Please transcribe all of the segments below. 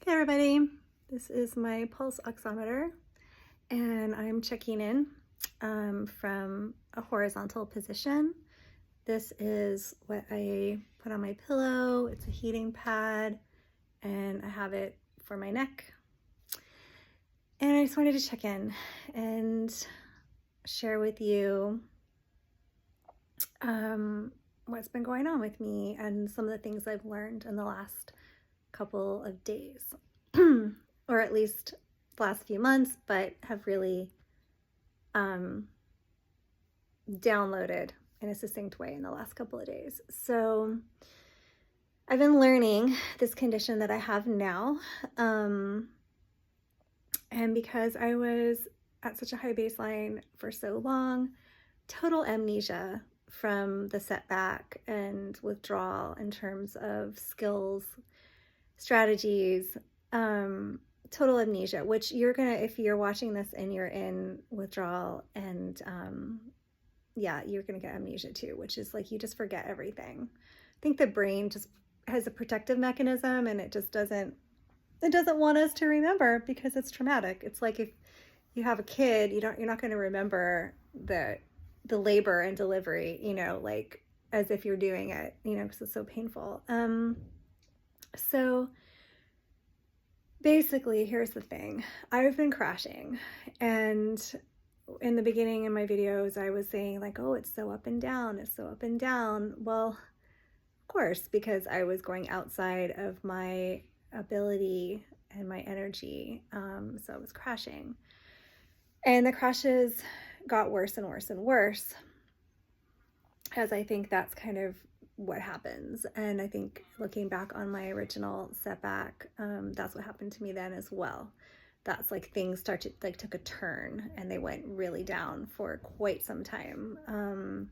Hey everybody, this is my pulse oximeter and I'm checking in from a horizontal position. This is what I put on my pillow. It's a heating pad and I have it for my neck. And I just wanted to check in and share with you what's been going on with me and some of the things I've learned in the last couple of days, or at least the last few months, but have really downloaded in a succinct way in the last couple of days. So I've been learning this condition that I have now, and because I was at such a high baseline for so long, total amnesia from the setback and withdrawal in terms of skills, strategies, total amnesia, which you're gonna, if you're watching this and you're in withdrawal, and yeah, you're gonna get amnesia too, which is like you just forget everything. I think the brain just has a protective mechanism and it just doesn't want us to remember because it's traumatic. It's like if you have a kid, you're not going to remember the labor and delivery, like as if you're doing it, because it's so painful. So basically, here's the thing. I've been crashing, and in the beginning in my videos, I was saying like, oh, it's so up and down. It's so up and down. Well, of course, because I was going outside of my ability and my energy. So I was crashing. And the crashes got worse and worse and worse, as I think that's kind of what happens. And I think looking back on my original setback, that's what happened to me then as well. That's like things started, like took a turn and they went really down for quite some time.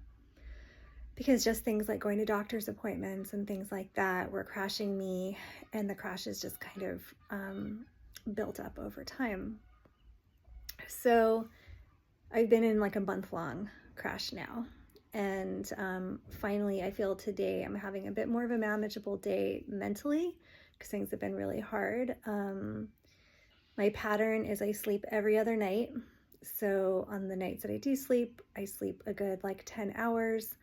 Because just things like going to doctor's appointments and things like that were crashing me, and the crashes just kind of built up over time. So I've been in like a month-long crash now. And finally, I feel today I'm having a bit more of a manageable day mentally because things have been really hard. My pattern is I sleep every other night. So on the nights that I do sleep, I sleep a good like 10 hours.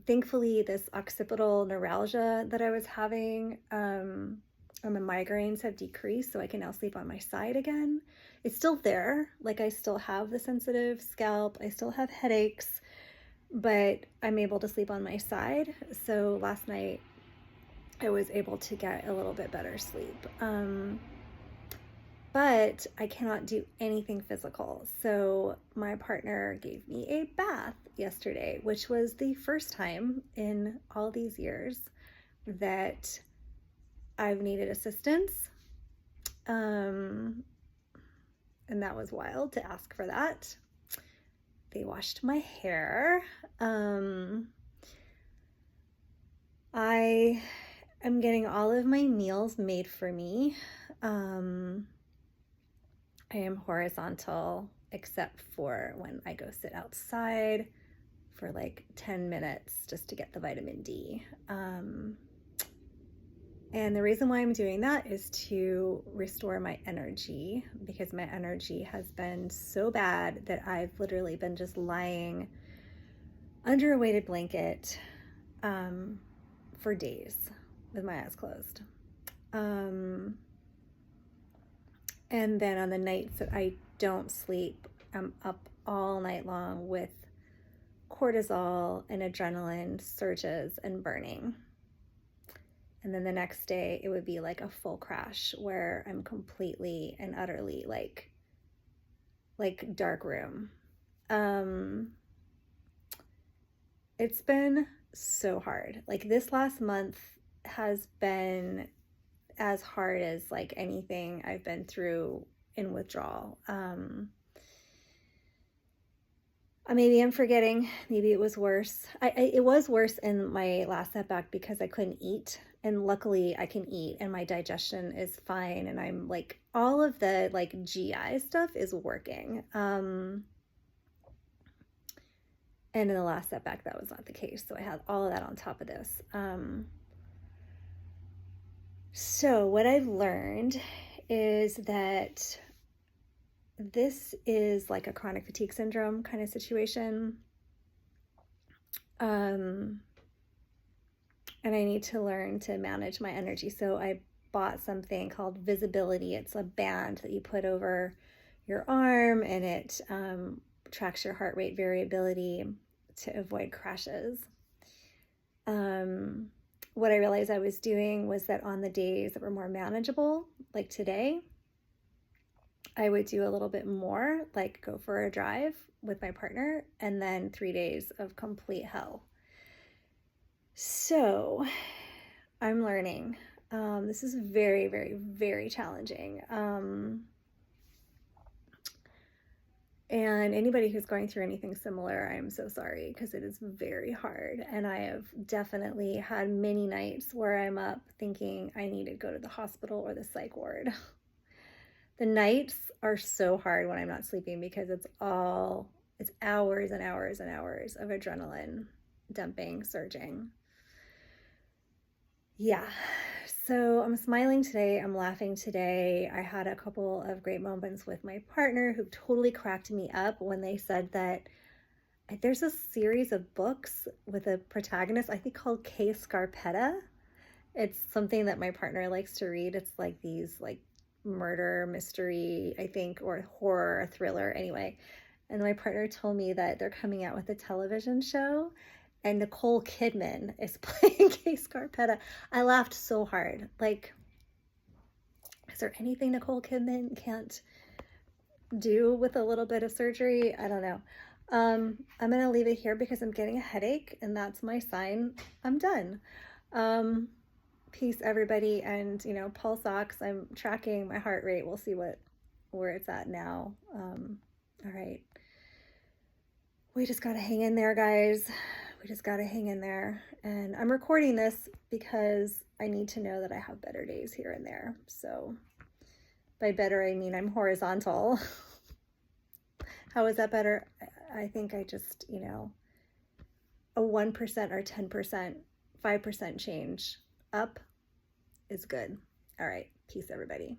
Thankfully, this occipital neuralgia that I was having and the migraines have decreased, so I can now sleep on my side again. It's still there, like I still have the sensitive scalp, I still have headaches, but I'm able to sleep on my side. So last night I was able to get a little bit better sleep. But I cannot do anything physical. So my partner gave me a bath yesterday, which was the first time in all these years that I've needed assistance. And that was wild to ask for that. They washed my hair. I am getting all of my meals made for me. I am horizontal except for when I go sit outside for like 10 minutes just to get the vitamin D. And the reason why I'm doing that is to restore my energy, because my energy has been so bad that I've literally been just lying under a weighted blanket for days with my eyes closed. And then on the nights that I don't sleep, I'm up all night long with cortisol and adrenaline surges and burning. And then the next day it would be like a full crash where I'm completely and utterly like dark room. It's been so hard. Like this last month has been as hard as like anything I've been through in withdrawal. Maybe I'm forgetting. Maybe it was worse. It was worse in my last setback because I couldn't eat, and luckily I can eat and my digestion is fine, and I'm like all of the like GI stuff is working. And in the last setback that was not the case, so I had all of that on top of this. So what I've learned is that this is like a chronic fatigue syndrome kind of situation. And I need to learn to manage my energy. So I bought something called Visibility. It's a band that you put over your arm, and it tracks your heart rate variability to avoid crashes. What I realized I was doing was that on the days that were more manageable, like today, I would do a little bit more, like go for a drive with my partner, and then 3 days of complete hell. So I'm learning. This is very, very, very challenging. And anybody who's going through anything similar, I am so sorry, because it is very hard. And I have definitely had many nights where I'm up thinking I need to go to the hospital or the psych ward. The nights are so hard when I'm not sleeping, because it's hours and hours and hours of adrenaline dumping, surging. Yeah. So I'm smiling today. I'm laughing today. I had a couple of great moments with my partner who totally cracked me up when they said that there's a series of books with a protagonist, I think, called K. Scarpetta. It's something that my partner likes to read. It's like these like murder mystery, I think, or horror, thriller, anyway. And my partner told me that they're coming out with a television show, and Nicole Kidman is playing Kay Scarpetta. I laughed so hard. Like, is there anything Nicole Kidman can't do with a little bit of surgery? I don't know. I'm going to leave it here because I'm getting a headache, and that's my sign I'm done. Peace, everybody. And, pulse ox, I'm tracking my heart rate. We'll see where it's at now. All right. We just got to hang in there, guys. We just got to hang in there. And I'm recording this because I need to know that I have better days here and there. So by better, I mean I'm horizontal. How is that better? I think I just, a 1% or 10%, 5% change up is good. All right. Peace, everybody.